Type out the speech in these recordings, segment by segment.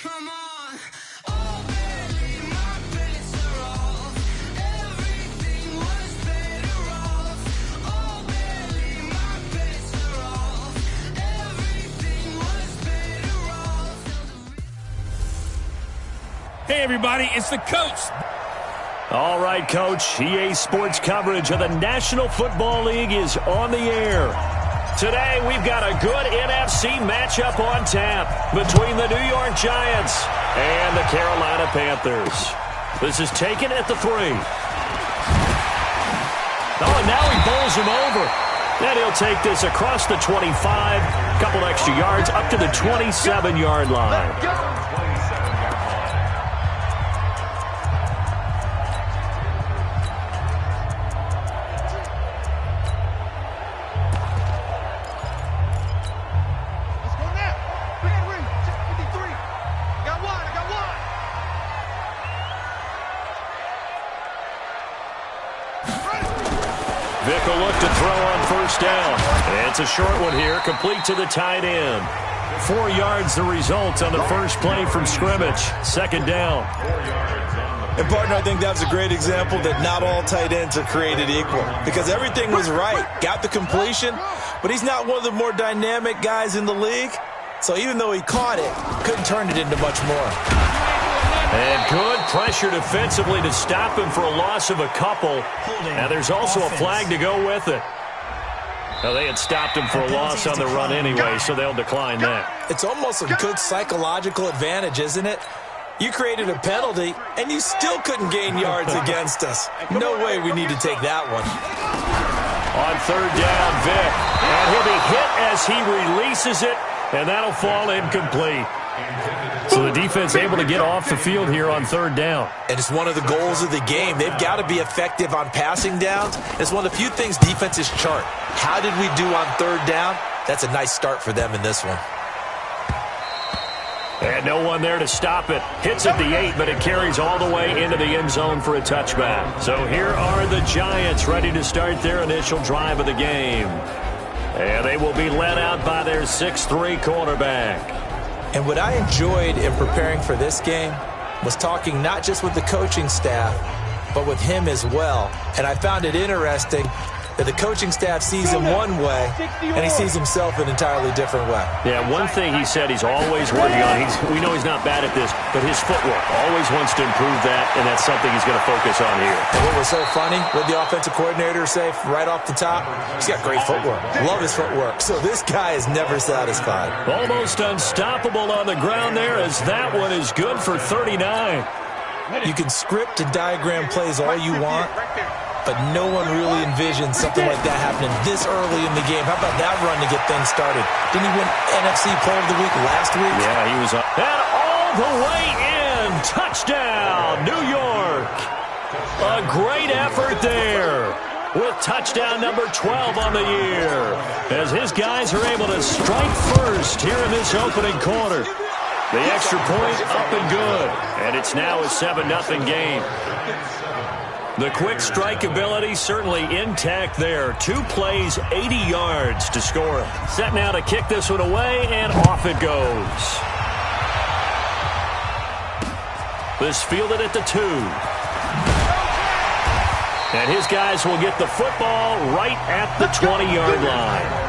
Come on. Oh, baby, my bets are off. Everything was better off. Oh, baby, my bets are off. Everything was better off. Hey, everybody, it's the coach. All right, Coach. EA Sports coverage of the National Football League is on the air. Today, we've got a good NFC matchup on tap between the New York Giants and the Carolina Panthers. This is taken at the 3. Oh, and now he bowls him over. Then he'll take this across the 25, a couple extra yards, up to the 27-yard line. Vick will look to throw on first down. It's a short one here, complete to the tight end. 4 yards the result on the first play from scrimmage. Second down. And, partner, I think that was a great example that not all tight ends are created equal because everything was right. Got the completion, but he's not one of the more dynamic guys in the league. So even though he caught it, couldn't turn it into much more. And good pressure defensively to stop him for a loss of a couple. Now there's also a flag to go with it. Now they had stopped him for a loss on the run anyway, so they'll decline that. It's almost a good psychological advantage, isn't it? You created a penalty, and you still couldn't gain yards against us. No way we need to take that one. On third down, Vick. And he'll be hit as he releases it, and that'll fall incomplete. So the defense able to get off the field here on third down. And it's one of the goals of the game. They've got to be effective on passing downs. It's one of the few things defenses chart. How did we do on third down? That's a nice start for them in this one. And no one there to stop it. Hits at the 8, but it carries all the way into the end zone for a touchback. So here are the Giants ready to start their initial drive of the game. And they will be led out by their 6'3" quarterback. And what I enjoyed in preparing for this game was talking not just with the coaching staff, but with him as well. And I found it interesting that the coaching staff sees him one way, and he sees himself an entirely different way. Yeah, one thing he said he's always working on, we know he's not bad at this, but his footwork, always wants to improve that, and that's something he's going to focus on here. And what was so funny, what the offensive coordinator say right off the top, he's got great footwork. Love his footwork. So this guy is never satisfied. Almost unstoppable on the ground there, as that one is good for 39. You can script and diagram plays all you want, but no one really envisioned something like that happening this early in the game. How about that run to get things started? Didn't he win NFC Player of the Week last week? Yeah, he was up. And all the way in. Touchdown, New York. A great effort there with touchdown number 12 on the year, as his guys are able to strike first here in this opening quarter. The extra point up and good, and it's now a 7-0 game. The quick strike ability certainly intact there. 2 plays, 80 yards to score. Set now to kick this one away, and off it goes. This fielded at the 2. And his guys will get the football right at the 20-yard line.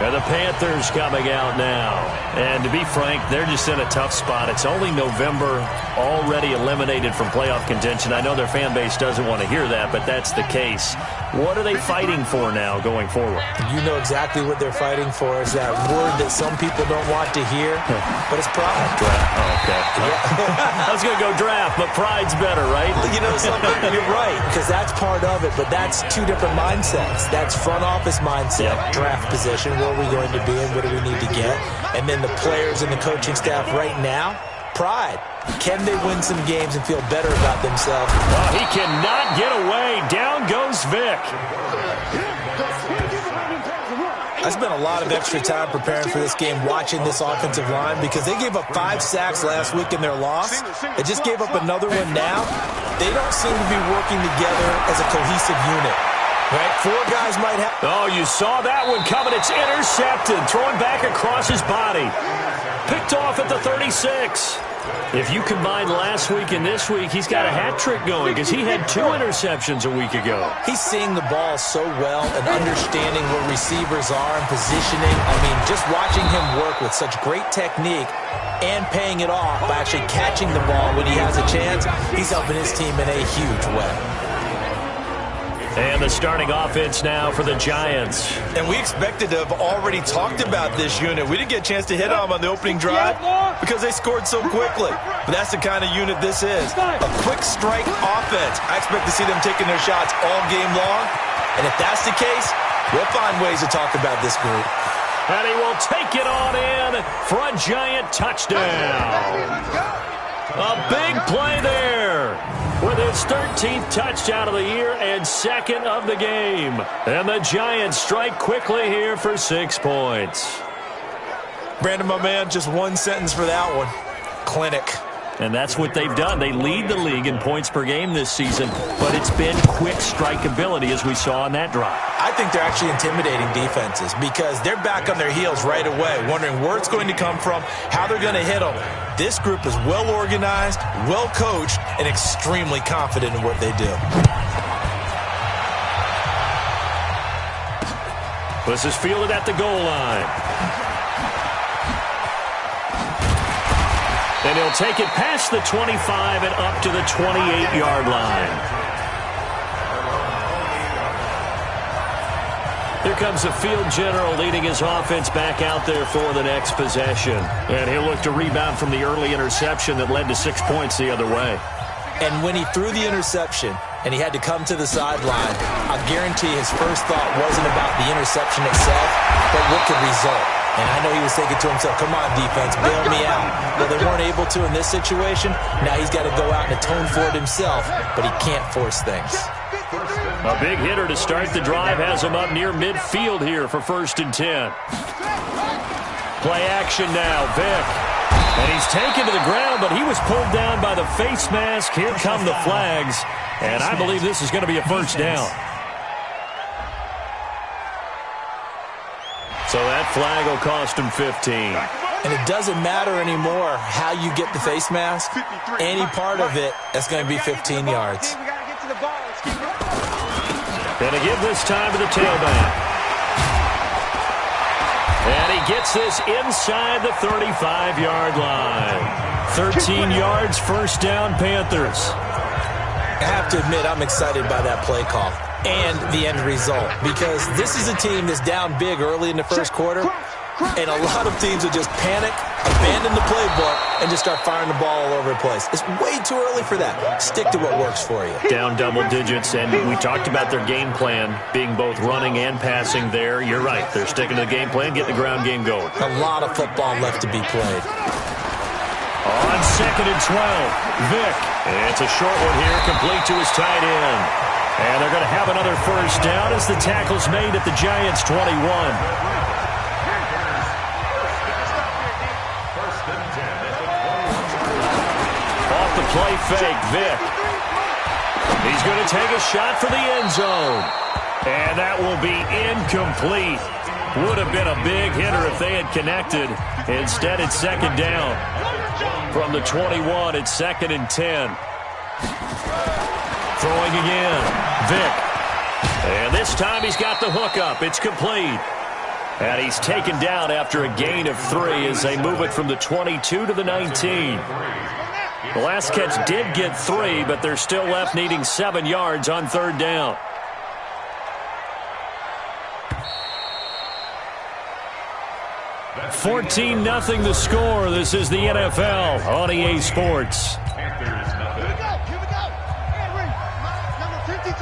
And the Panthers coming out now. And to be frank, they're just in a tough spot. It's only November, already eliminated from playoff contention. I know their fan base doesn't want to hear that, but that's the case. What are they fighting for now going forward? You know exactly what they're fighting for. Is that word that some people don't want to hear, but it's pride. Draft. Oh, okay. Yeah. I was going to go draft, but pride's better, right? You know something? You're right, because that's part of it, but that's 2 different mindsets. That's front office mindset, draft position, where are we going to be and what do we need to get? And then the players and the coaching staff right now, pride. Can they win some games and feel better about themselves? Oh, he cannot get away. Down goes Vick. I spent a lot of extra time preparing for this game, watching this offensive line, because they gave up 5 sacks last week in their loss. They just gave up another one now. They don't seem to be working together as a cohesive unit. Right, 4 guys might have. Oh, you saw that one coming. It's intercepted. Throwing back across his body. Picked off at the 36. If you combine last week and this week, he's got a hat trick going because he had 2 interceptions a week ago. He's seeing the ball so well and understanding where receivers are and positioning. I mean, just watching him work with such great technique and paying it off by actually catching the ball when he has a chance, he's helping his team in a huge way. And the starting offense now for the Giants. And we expected to have already talked about this unit. We didn't get a chance to hit on them on the opening drive because they scored so quickly. But that's the kind of unit this is. A quick strike offense. I expect to see them taking their shots all game long. And if that's the case, we'll find ways to talk about this group. And he will take it on in for a Giant touchdown. A big play there with his 13th touchdown of the year and 2nd of the game. And the Giants strike quickly here for 6 points. Brandon, my man, just one sentence for that one. Clinic. And that's what they've done. They lead the league in points per game this season, but it's been quick strike ability as we saw on that drive. I think they're actually intimidating defenses because they're back on their heels right away, wondering where it's going to come from, how they're going to hit them. This group is well organized, well coached, and extremely confident in what they do. This is fielded at the goal line. And he'll take it past the 25 and up to the 28-yard line. Here comes the field general leading his offense back out there for the next possession. And he'll look to rebound from the early interception that led to 6 points the other way. And when he threw the interception and he had to come to the sideline, I guarantee his first thought wasn't about the interception itself, but what could result. And I know he was thinking to himself, come on, defense, bail me out. Well, they weren't able to in this situation. Now he's got to go out and atone for it himself, but he can't force things. A big hitter to start the drive has him up near midfield here for 1st and 10. Play action now, Vick. And he's taken to the ground, but he was pulled down by the face mask. Here come the flags, and I believe this is going to be a 1st down. So that flag will cost him 15. And it doesn't matter anymore how you get the face mask. Any part of it, that's going to be 15 yards. Gonna give this time to the tailback. And he gets this inside the 35-yard line. 13 yards, 1st down, Panthers. I have to admit, I'm excited by that play call and the end result because this is a team that's down big early in the 1st quarter, and a lot of teams will just panic, abandon the playbook, and just start firing the ball all over the place. It's way too early for that. Stick to what works for you. Down double digits, and we talked about their game plan being both running and passing there. You're right. They're sticking to the game plan, getting the ground game going. A lot of football left to be played. On 2nd and 12, Vick. And it's a short one here, complete to his tight end. And they're going to have another 1st down as the tackle's made at the Giants' 21. Off the play fake, Vick. He's going to take a shot for the end zone. And that will be incomplete. Would have been a big hitter if they had connected. Instead, it's 2nd down. From the 21, it's 2nd and 10. Throwing again, Vick. And this time he's got the hook up. It's complete. And he's taken down after a gain of 3 as they move it from the 22 to the 19. The last catch did get 3, but they're still left needing 7 yards on 3rd down. $14-0 the score. This is the NFL on EA Sports.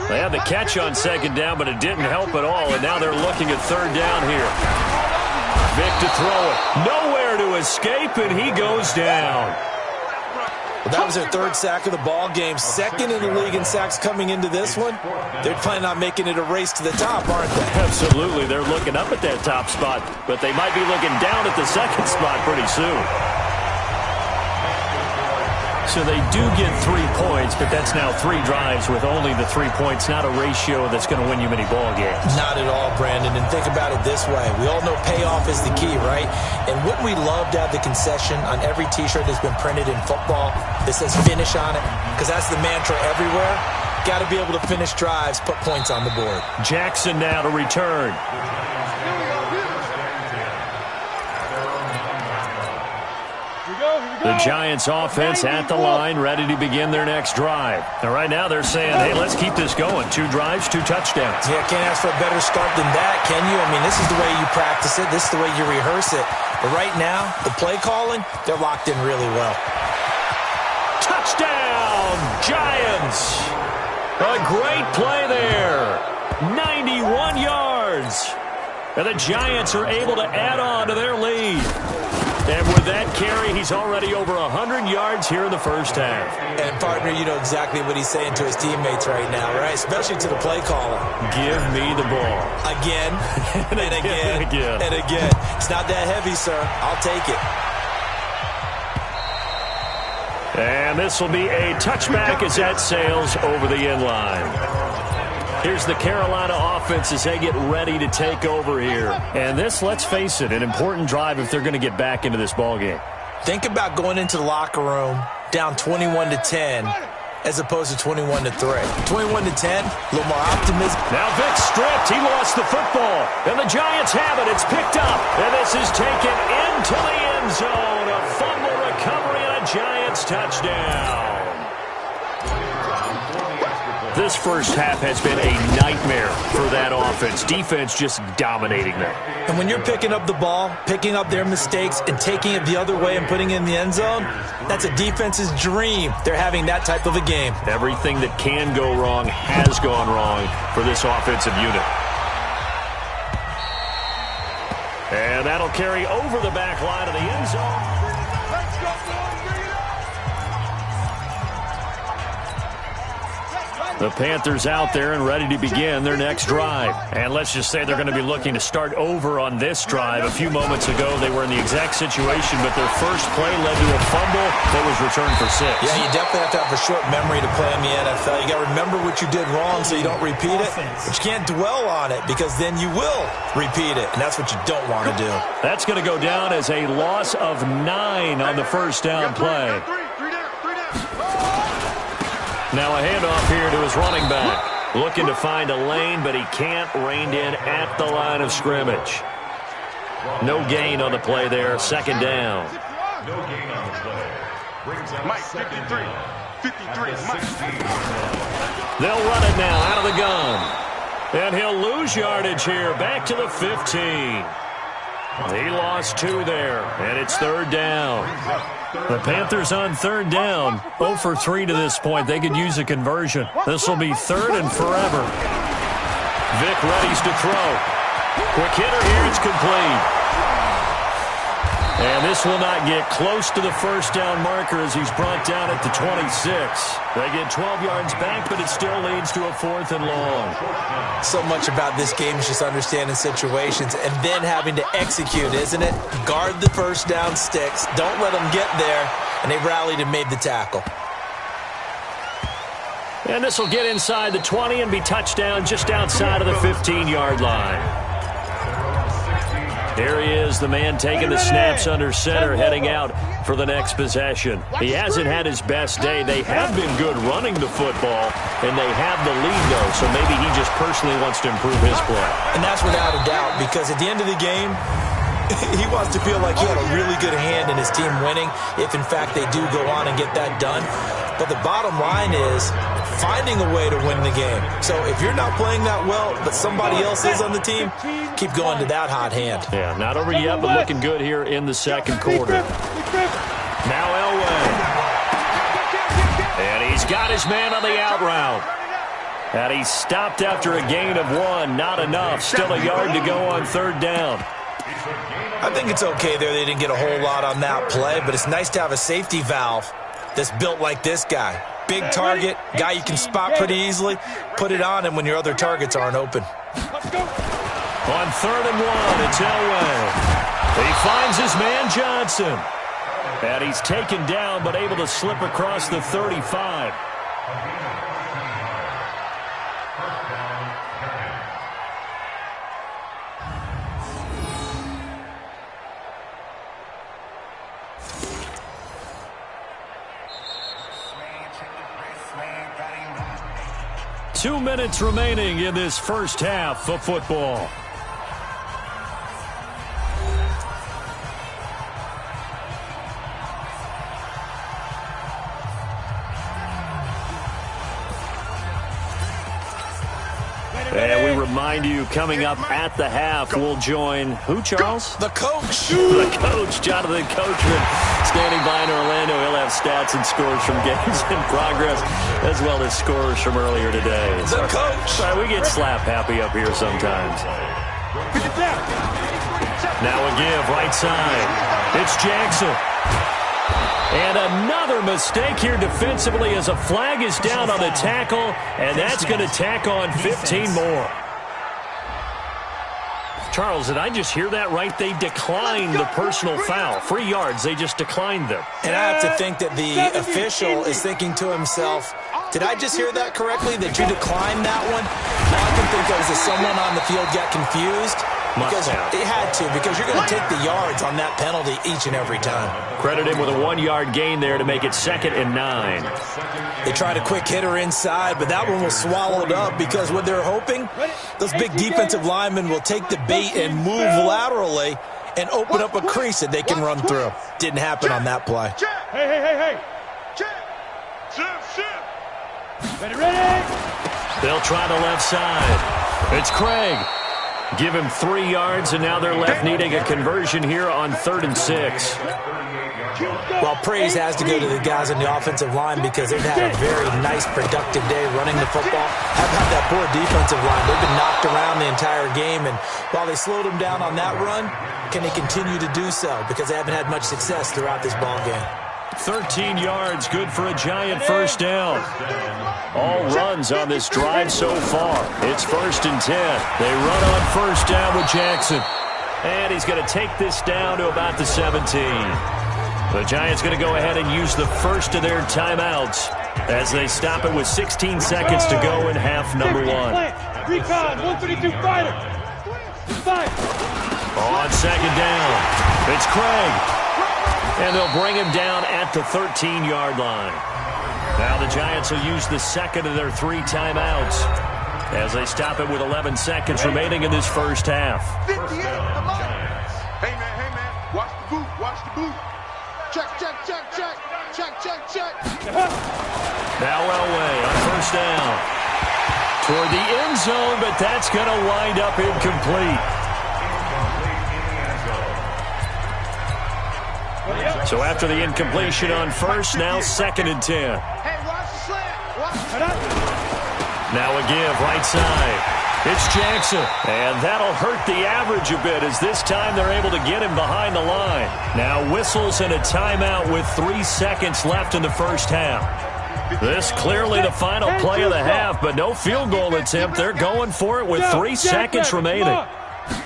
They had the catch on 2nd down, but it didn't help at all, and now they're looking at 3rd down here. Vick to throw it. Nowhere to escape, and he goes down. Well, that was their 3rd sack of the ball game. 2nd in the league in sacks coming into this one. They're planning on making it a race to the top, aren't they? Absolutely. They're looking up at that top spot, but they might be looking down at the 2nd spot pretty soon. So they do get 3 points, but that's now 3 drives with only the 3 points, not a ratio that's going to win you many ball games. Not at all, Brandon. And think about it this way. We all know payoff is the key, right? And wouldn't we love to have the concession on every T-shirt that's been printed in football that says finish on it? Because that's the mantra everywhere. Got to be able to finish drives, put points on the board. Jackson now to return. The Giants offense at the line, ready to begin their next drive. And right now they're saying, hey, let's keep this going. 2 drives, 2 touchdowns. Yeah, can't ask for a better start than that, can you? I mean, this is the way you practice it. This is the way you rehearse it. But right now, the play calling, they're locked in really well. Touchdown, Giants. A great play there. 91 yards. And the Giants are able to add on to their lead. And with that carry, he's already over 100 yards here in the first half. And, partner, you know exactly what he's saying to his teammates right now, right? Especially to the play caller. Give me the ball. Again, and again, and again. It's not that heavy, sir. I'll take it. And this will be a touchback as that sails over the end line. Here's the Carolina offense as they get ready to take over here. And this, let's face it, an important drive if they're going to get back into this ballgame. Think about going into the locker room down 21-10 as opposed to 21-3. 21-10, a little more optimism. Now Vic stripped. He lost the football. And the Giants have it. It's picked up. And this is taken into the end zone. A fumble recovery and a Giants touchdown. This first half has been a nightmare for that offense. Defense just dominating them. And when you're picking up the ball, picking up their mistakes, and taking it the other way and putting it in the end zone, that's a defense's dream. They're having that type of a game. Everything that can go wrong has gone wrong for this offensive unit. And that'll carry over the back line of the end zone. The Panthers out there and ready to begin their next drive. And let's just say they're going to be looking to start over on this drive. A few moments ago, they were in the exact situation, but their first play led to a fumble that was returned for 6. Yeah, you definitely have to have a short memory to play in the NFL. You got to remember what you did wrong so you don't repeat it. But you can't dwell on it because then you will repeat it, and that's what you don't want to do. That's going to go down as a loss of 9 on the first down play. Now a handoff here to his running back. Looking to find a lane, but he can't. Reined in at the line of scrimmage. No gain on the play there. Second down. No gain on the play. Mike, 53. 53, Mike. They'll run it now out of the gun. And he'll lose yardage here. Back to the 15. He lost 2 there, and it's third down. The Panthers on third down, 0 for 3 to this point. They could use a conversion. This will be third and forever. Vic readies to throw. Quick hitter here, it's complete. And this will not get close to the first down marker as he's brought down at the 26. They get 12 yards back, but it still leads to a 4th and long. So much about this game is just understanding situations and then having to execute, isn't it? Guard the first down sticks. Don't let them get there. And they rallied and made the tackle. And this will get inside the 20 and be touchdown just outside of the 15-yard line. Here he is, the man taking the snaps under center, heading out for the next possession. He hasn't had his best day. They have been good running the football, and they have the lead, though, so maybe he just personally wants to improve his play. And that's without a doubt, because at the end of the game, he wants to feel like he had a really good hand in his team winning, if in fact they do go on and get that done. But the bottom line is finding a way to win the game. So if you're not playing that well, but somebody else is on the team, keep going to that hot hand. Yeah, not over yet, but looking good here in the second quarter. Now Elway. And he's got his man on the out route. And he stopped after a gain of 1. Not enough. Still a yard to go on third down. I think it's okay there. They didn't get a whole lot on that play, but it's nice to have a safety valve that's built like this guy. Big target, guy you can spot pretty easily. Put it on him when your other targets aren't open. On third and 1, it's Elway. He finds his man Johnson. And he's taken down but able to slip across the 35. Two minutes remaining in this first half of football. And we remind you, coming up at the half, we'll join who, Charles? The coach. The coach, Jonathan Coachman, standing by in Orlando. He'll have stats and scores from games in progress, as well as scores from earlier today. The coach. Sorry, we get slap happy up here sometimes. Now a give, right side. It's Jackson. And another mistake here defensively as a flag is down on the tackle, and that's going to tack on 15 more. Charles, did I just hear that right? They declined the personal foul. 3 yards, they just declined them. And I have to think that the official is thinking to himself, did I just hear that correctly, that you declined that one? All I can think of is that someone on the field got confused. Because it had to, because you're going to take the yards on that penalty each and every time. Credit him with a 1-yard gain there to make it 2nd and 9. They tried a quick hitter inside, but that one was swallowed up because what they're hoping, those big defensive linemen will take the bait and move laterally and open up a crease that they can run through. Didn't happen on that play. Hey. Ready. They'll try the left side. It's Craig. Give him 3 yards, and now they're left needing a conversion here on 3rd and 6. Well, praise has to go to the guys on the offensive line because they've had a very nice, productive day running the football. How about that poor defensive line? They've been knocked around the entire game, and while they slowed them down on that run, can they continue to do so? Because they haven't had much success throughout this ball game. 13 yards, good for a giant first down. All runs on this drive so far. It's 1st and 10. They run on first down with Jackson. And he's going to take this down to about the 17. The Giants going to go ahead and use the first of their timeouts as they stop it with 16 seconds to go in half number 1. Recon, 132 fighter. On 2nd down, it's Craig. And they'll bring him down at the 13-yard line. Now the Giants will use the second of their 3 timeouts as they stop it with 11 seconds remaining in this first half. 58, come on. Hey, man. Watch the boot. Check. Now Elway on first down. Toward the end zone, but that's going to wind up incomplete. So after the incompletion on first, now 2nd and 10. Hey, watch the slant. Now a give, right side. It's Jackson. And that'll hurt the average a bit as this time they're able to get him behind the line. Now whistles and a timeout with 3 seconds left in the first half. This clearly the final play of the half, but no field goal attempt. They're going for it with 3 seconds remaining.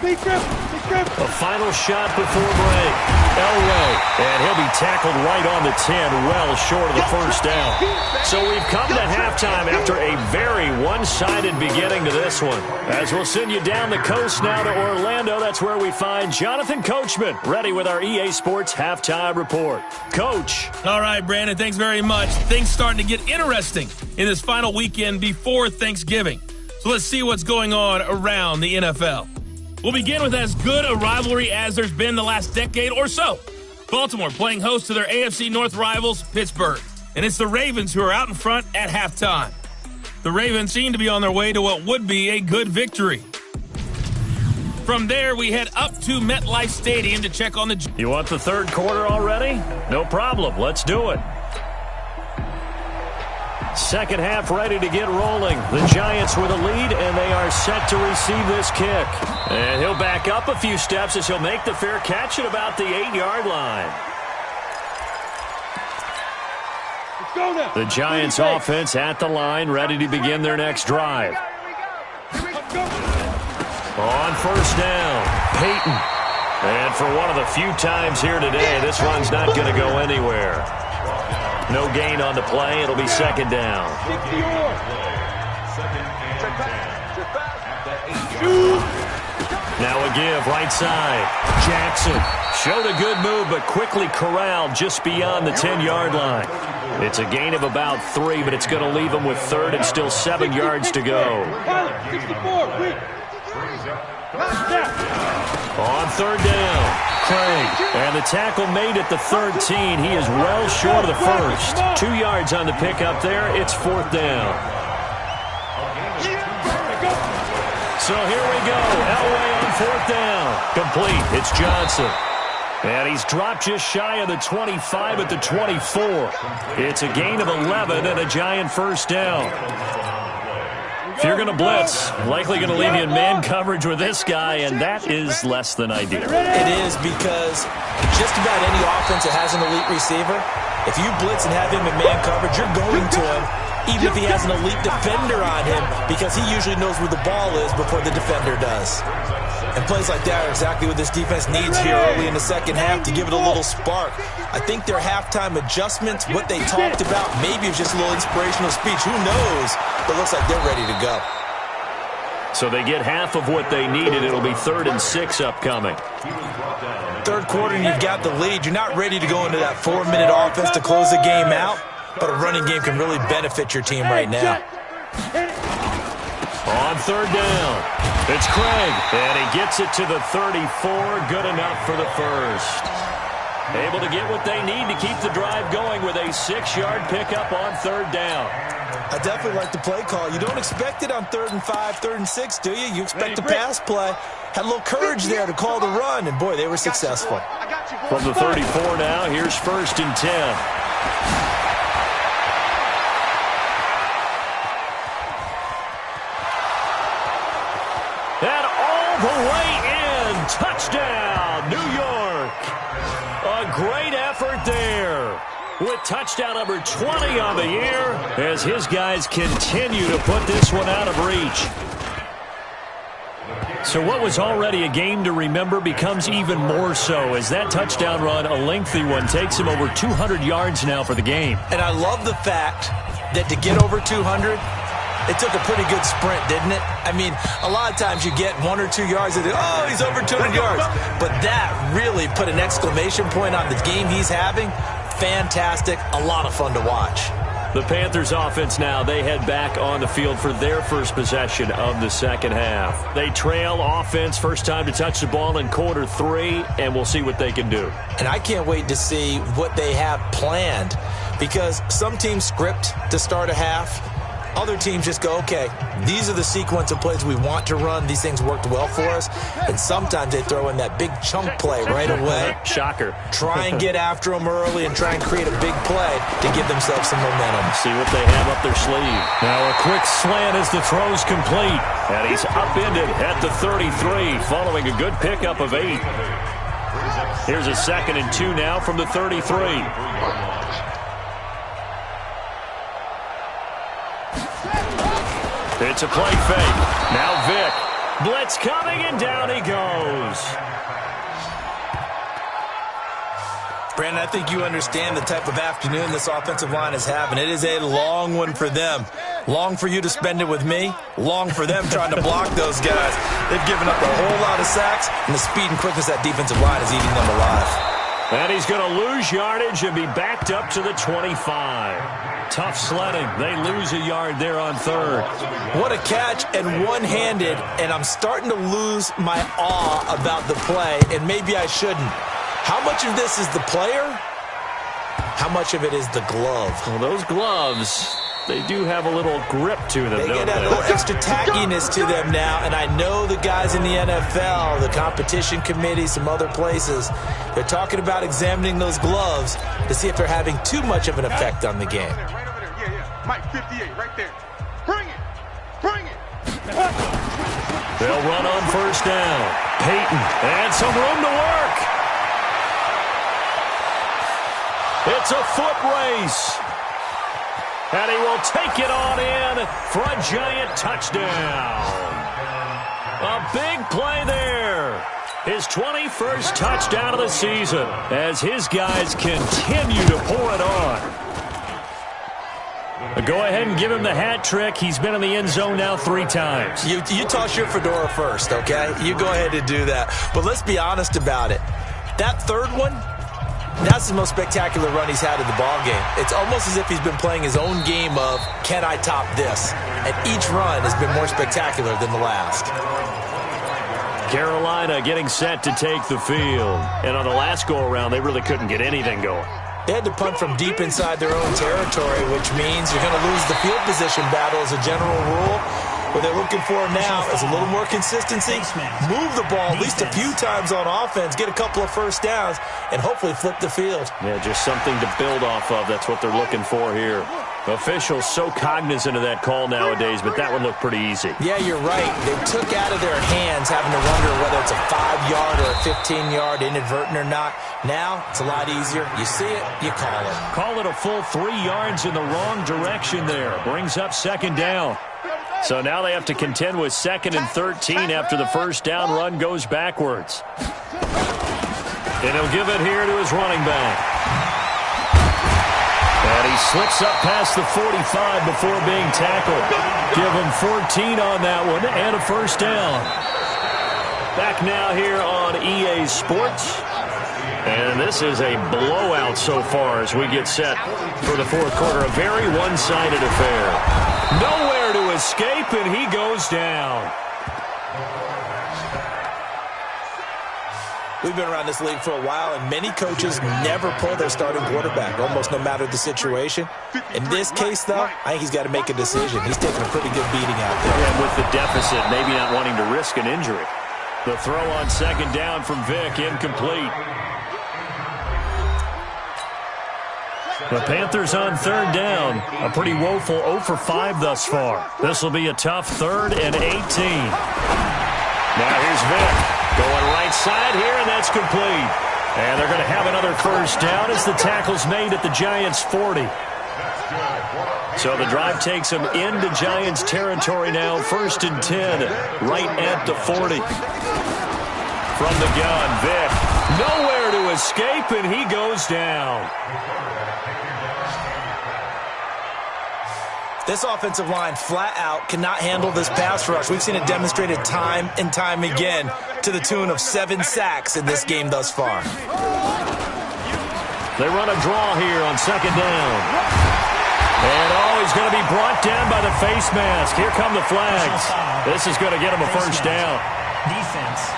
A final shot before break. Elway, and he'll be tackled right on the 10, well short of the first down. So we've come to halftime after a very one-sided beginning to this one. As we'll send you down the coast now to Orlando, that's where we find Jonathan Coachman, ready with our EA Sports Halftime Report. Coach. All right, Brandon, thanks very much. Things starting to get interesting in this final weekend before Thanksgiving. So let's see what's going on around the NFL. We'll begin with as good a rivalry as there's been the last decade or so. Baltimore playing host to their AFC North rivals, Pittsburgh. And it's the Ravens who are out in front at halftime. The Ravens seem to be on their way to what would be a good victory. From there, we head up to MetLife Stadium to check on the... You want the third quarter already? No problem. Let's do it. Second half ready to get rolling. The Giants with a lead, and they are set to receive this kick. And he'll back up a few steps as he'll make the fair catch at about the 8-yard line. Let's go now. The Giants offense at the line, ready to begin their next drive. On first down, Peyton. And for one of the few times here today, this run's not going to go anywhere. No gain on the play. It'll be second down. Now a give, right side. Jackson showed a good move, but quickly corralled just beyond the 10-yard line. It's a gain of about 3, but it's going to leave him with third and still 7 yards to go. On third down, Craig. And the tackle made at the 13. He is well short of the first. 2 yards on the pickup there. It's fourth down. So here we go. Elway on fourth down. Complete. It's Johnson. And he's dropped just shy of the 25 at the 24. It's a gain of 11 and a giant first down. If you're going to blitz, likely going to leave you in man coverage with this guy, and that is less than ideal. It is, because just about any offense that has an elite receiver, if you blitz and have him in man coverage, you're going to him, even if he has an elite defender on him, because he usually knows where the ball is before the defender does. And plays like that are exactly what this defense needs here early in the second half to give it a little spark. I think their halftime adjustments, what they talked about, maybe it's just a little inspirational speech. Who knows? But it looks like they're ready to go. So they get half of what they needed. It'll be 3rd and 6 upcoming. Third quarter and you've got the lead. You're not ready to go into that 4-minute offense to close the game out, but a running game can really benefit your team right now. On third down, it's Craig, and he gets it to the 34. Good enough for the first. Able to get what they need to keep the drive going with a 6-yard pickup on third down. I definitely like the play call. You don't expect it on 3rd and 5, 3rd and 6, do you? You expect a pass play. Had a little courage there to call the run, and boy, they were successful. From the 34 now, here's 1st and 10. The way in, touchdown, New York. A great effort there with touchdown number 20 on the year as his guys continue to put this one out of reach. So what was already a game to remember becomes even more so as that touchdown run, a lengthy one, takes him over 200 yards now for the game. And I love the fact that to get over 200, it took a pretty good sprint, didn't it? I mean, a lot of times you get 1 or 2 yards and oh, he's over 200 yards. But that really put an exclamation point on the game he's having. Fantastic. A lot of fun to watch. The Panthers offense now, they head back on the field for their first possession of the second half. They trail offense, first time to touch the ball in quarter 3, and we'll see what they can do. And I can't wait to see what they have planned, because some teams script to start a half. Other teams just go, okay, these are the sequence of plays we want to run. These things worked well for us. And sometimes they throw in that big chunk play right away. Shocker. Try and get after them early and try and create a big play to give themselves some momentum. See what they have up their sleeve. Now a quick slant as the throw's complete. And he's upended at the 33 following a good pickup of 8. Here's a 2nd and 2 now from the 33. It's a play fake. Now Vick. Blitz coming, and down he goes. Brandon, I think you understand the type of afternoon this offensive line is having. It is a long one for them. Long for you to spend it with me. Long for them trying to block those guys. They've given up a whole lot of sacks, and the speed and quickness of that defensive line is eating them alive. And he's going to lose yardage and be backed up to the 25. Tough sledding. They lose a yard there on third. What a catch, and one-handed, and I'm starting to lose my awe about the play, and maybe I shouldn't. How much of this is the player? How much of it is the glove? Well, those gloves, they do have a little grip to them, They don't get a little extra tackiness to them now, and I know the guys in the NFL, the competition committee, some other places, they're talking about examining those gloves to see if they're having too much of an effect on the game. Right over there. Yeah. Mike 58, right there. Bring it. Bring it. They'll run on first down. Peyton, and some room to work. It's a foot race. And he will take it on in for a giant touchdown. A big play there. His 21st touchdown of the season as his guys continue to pour it on. Go ahead and give him the hat trick. He's been in the end zone now 3 times. You toss your fedora first, okay? You go ahead and do that. But let's be honest about it. That third one, that's the most spectacular run he's had in the ballgame. It's almost as if he's been playing his own game of, can I top this? And each run has been more spectacular than the last. Carolina getting set to take the field. And on the last go-around, they really couldn't get anything going. They had to punt from deep inside their own territory, which means you're going to lose the field position battle as a general rule. What they're looking for now is a little more consistency, move the ball at least a few times on offense, get a couple of first downs, and hopefully flip the field. Yeah, just something to build off of. That's what they're looking for here. Officials so cognizant of that call nowadays, but that one looked pretty easy. Yeah, you're right. They took out of their hands having to wonder whether it's a 5-yard or a 15-yard inadvertent or not. Now, it's a lot easier. You see it, you call it. Call it a full 3 yards in the wrong direction there. Brings up second down. So now they have to contend with 2nd and 13 after the first down run goes backwards. And he'll give it here to his running back. And he slips up past the 45 before being tackled. Give him 14 on that one and a first down. Back now here on EA Sports. And this is a blowout so far as we get set for the fourth quarter. A very one-sided affair. Nowhere to escape, and he goes down. We've been around this league for a while, and many coaches never pull their starting quarterback, almost no matter the situation. In this case, though, I think he's got to make a decision. He's taking a pretty good beating out there. And with the deficit, maybe not wanting to risk an injury. The throw on second down from Vick, incomplete. The Panthers on third down. A pretty woeful 0 for 5 thus far. This will be a tough 3rd and 18. Now here's Vick. Going right side here, and that's complete. And they're going to have another first down as the tackle's made at the Giants' 40. So the drive takes them into Giants territory now. 1st and 10, right at the 40. From the gun, Vick. Nowhere to escape, and he goes down. This offensive line flat out cannot handle this pass rush. We've seen it demonstrated time and time again to the tune of 7 sacks in this game thus far. They run a draw here on second down. And he's going to be brought down by the face mask. Here come the flags. This is going to get him a first down. Defense.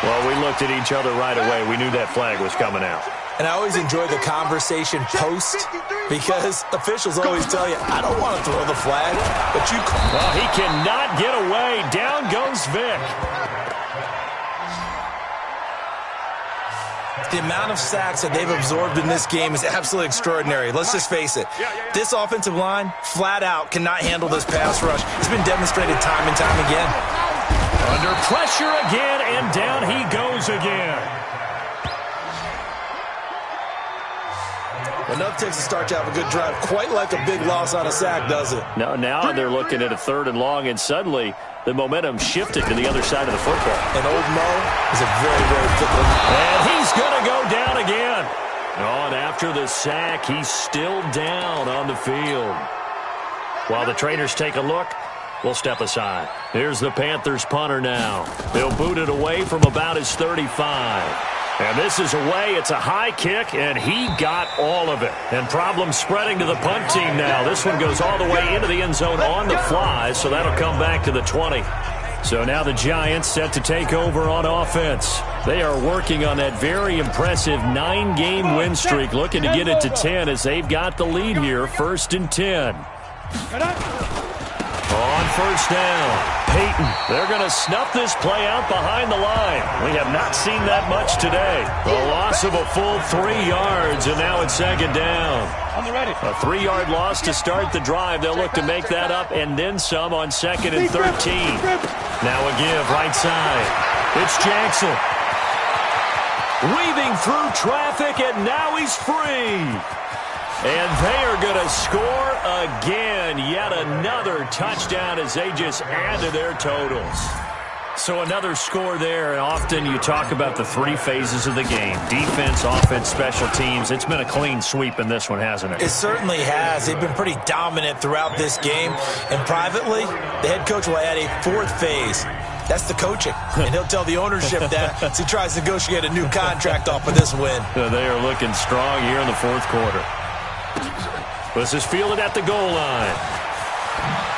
Well, we looked at each other right away. We knew that flag was coming out. And I always enjoy the conversation post because officials always tell you, I don't want to throw the flag, but you call. Well, he cannot get away. Down goes Vick. The amount of sacks that they've absorbed in this game is absolutely extraordinary. Let's just face it. This offensive line, flat out, cannot handle this pass rush. It's been demonstrated time and time again. Under pressure again, and down he goes again. Enough takes to start to have a good drive. Quite like a big loss on a sack, does it? No, now they're looking at a 3rd and long, and suddenly the momentum shifted to the other side of the football. And old Mo is a very, very fickle man. And he's going to go down again. Oh, and after the sack, he's still down on the field. While the trainers take a look, we'll step aside. Here's the Panthers punter now. They'll boot it away from about his 35. And this is away. It's a high kick, and he got all of it. And problems spreading to the punt team now. This one goes all the way into the end zone on the fly, so that'll come back to the 20. So now the Giants set to take over on offense. They are working on that very impressive 9-game win streak, looking to get it to 10 as they've got the lead here, 1st and 10. On first down, Peyton. They're going to snuff this play out behind the line. We have not seen that much today. A loss of a full 3 yards, and now it's second down. A 3-yard loss to start the drive. They'll look to make that up and then some on 2nd and 13. Now a give right side. It's Jackson. Weaving through traffic, and now he's free. And they are going to score again. Yet another touchdown as they just add to their totals. So another score there, and often you talk about the three phases of the game. Defense, offense, special teams. It's been a clean sweep in this one, hasn't it? It certainly has. They've been pretty dominant throughout this game. And privately, the head coach will add a fourth phase. That's the coaching. And he'll tell the ownership that as he tries to negotiate a new contract off of this win. They are looking strong here in the fourth quarter. This is fielded at the goal line.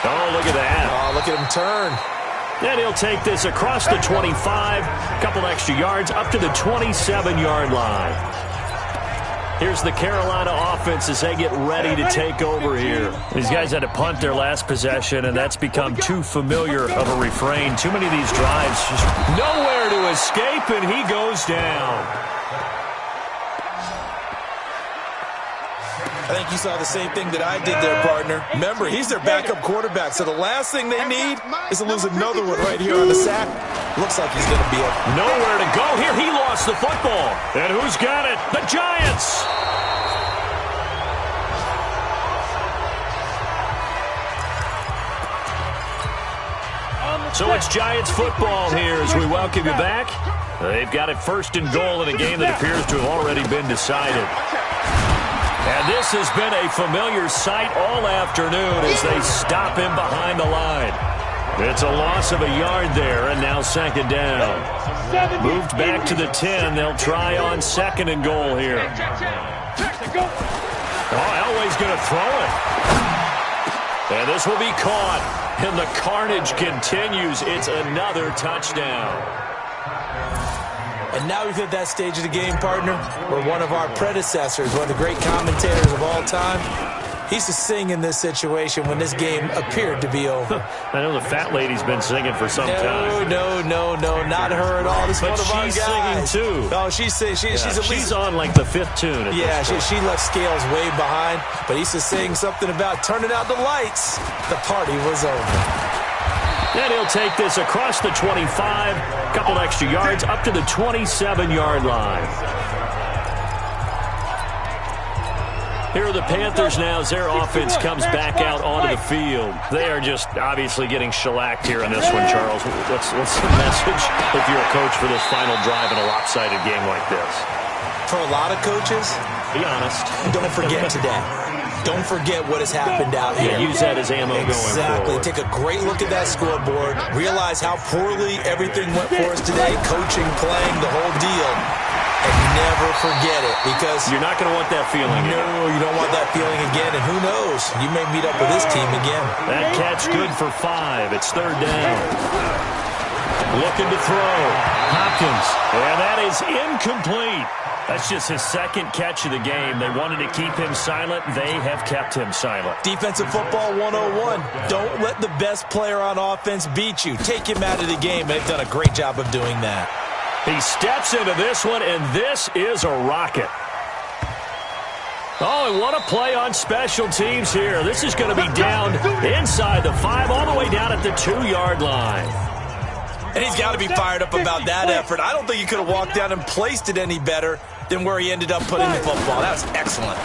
Oh, look at that. Oh, look at him turn. Then he'll take this across the 25, a couple extra yards, up to the 27-yard line. Here's the Carolina offense as they get ready to take over here. These guys had to punt their last possession, and that's become too familiar of a refrain. Too many of these drives, just nowhere to escape, and he goes down. I think you saw the same thing that I did there, partner. Remember, he's their backup quarterback, so the last thing they need is to lose another one right here on the sack. Looks like he's going to be up. Nowhere to go here. He lost the football. And who's got it? The Giants. So it's Giants football here as we welcome you back. They've got it first and goal in a game that appears to have already been decided. And this has been a familiar sight all afternoon as they stop him behind the line. It's a loss of a yard there, and now second down. Moved back to the 10. They'll try on second and goal here. Oh, Elway's going to throw it. And this will be caught. And the carnage continues. It's another touchdown. And now we've hit that stage of the game, partner, where one of our predecessors, one of the great commentators of all time, he used to sing in this situation when this game appeared to be over. I know the fat lady's been singing for some time. No, not her at all. This is one of our guys. She's singing too. Oh, she's at least on like the fifth tune. She left Scales way behind, but he used to sing something about turning out the lights. The party was over. And he'll take this across the 25, couple extra yards, up to the 27-yard line. Here are the Panthers now as their offense comes back out onto the field. They are just obviously getting shellacked here in this one, Charles. What's the message if you're a coach for this final drive in a lopsided game like this? For a lot of coaches, be honest. Don't forget today. Don't forget what has happened out here. Use that as ammo going forward. Take a great look at that scoreboard. Realize how poorly everything went for us today. Coaching, playing, the whole deal. And never forget it, because you're not going to want that feeling again. No, you don't want that feeling again. And who knows? You may meet up with this team again. That catch good for 5. It's third down. Looking to throw. Hopkins. And that is incomplete. That's just his second catch of the game. They wanted to keep him silent. They have kept him silent. Defensive football 101. Don't let the best player on offense beat you. Take him out of the game. They've done a great job of doing that. He steps into this one, and this is a rocket. Oh, and what a play on special teams here. This is going to be down inside the 5, all the way down at the 2-yard line. And he's got to be fired up about that effort. I don't think he could have walked down and placed it any better than where he ended up putting the football. That was excellent.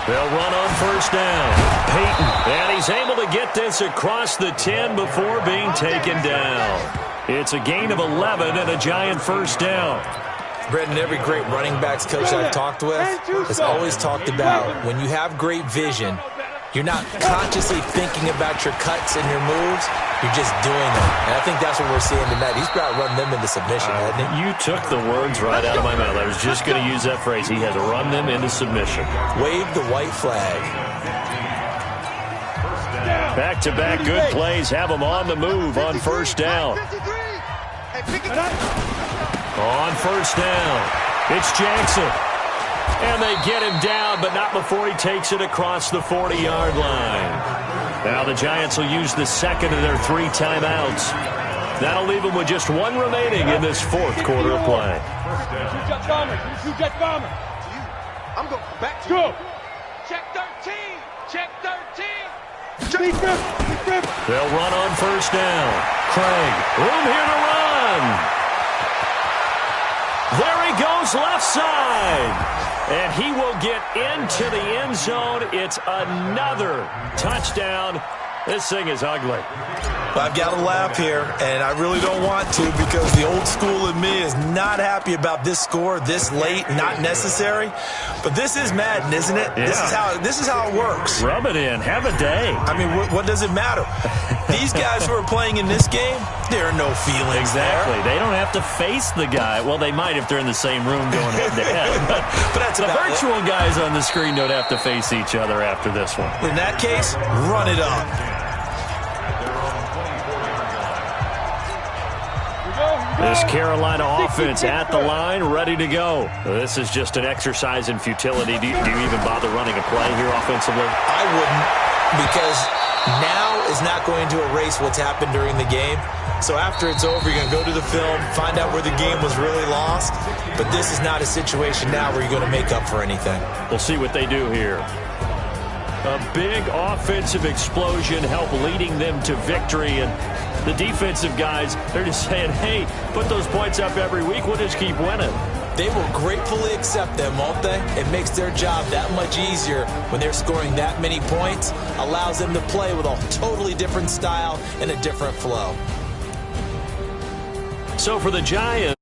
They'll run on first down. Peyton, and he's able to get this across the 10 before being taken down. It's a gain of 11 and a Giant first down. Brendan, every great running backs coach I've talked with has always talked about when you have great vision, you're not consciously thinking about your cuts and your moves. You're just doing them. And I think that's what we're seeing tonight. He's about to run them into submission, hasn't he? You took the words right out of my mouth. I was just going to use that phrase. He has run them into submission. Wave the white flag. Back-to-back good plays have him on the move on first down. On first down, it's Jackson. And they get him down, but not before he takes it across the 40-yard line. Now the Giants will use the second of their 3 timeouts. That'll leave them with just 1 remaining in this fourth quarter of play. I'm going back to you. Check 13. Check 13. They'll run on first down. Craig, room here to run. There he goes left side. And he will get into the end zone. It's another touchdown. This thing is ugly. I've got to laugh here, and I really don't want to because the old school in me is not happy about this score this late, not necessary. But this is Madden, isn't it? Yeah. This is how it works. Rub it in. Have a day. I mean, what does it matter? These guys who are playing in this game, there are no feelings Exactly. there. They don't have to face the guy. Well, they might if they're in the same room going head-to-head. But that's the about virtual guys on the screen don't have to face each other after this one. In that case, run it up. This Carolina offense at the line, ready to go. This is just an exercise in futility. Do you even bother running a play here offensively? I wouldn't, because now is not going to erase what's happened during the game. So after it's over, you're going to go to the film, find out where the game was really lost. But this is not a situation now where you're going to make up for anything. We'll see what they do here. A big offensive explosion help leading them to victory. And the defensive guys, they're just saying, hey, put those points up every week. We'll just keep winning. They will gratefully accept them, won't they? It makes their job that much easier when they're scoring that many points. Allows them to play with a totally different style and a different flow. So for the Giants,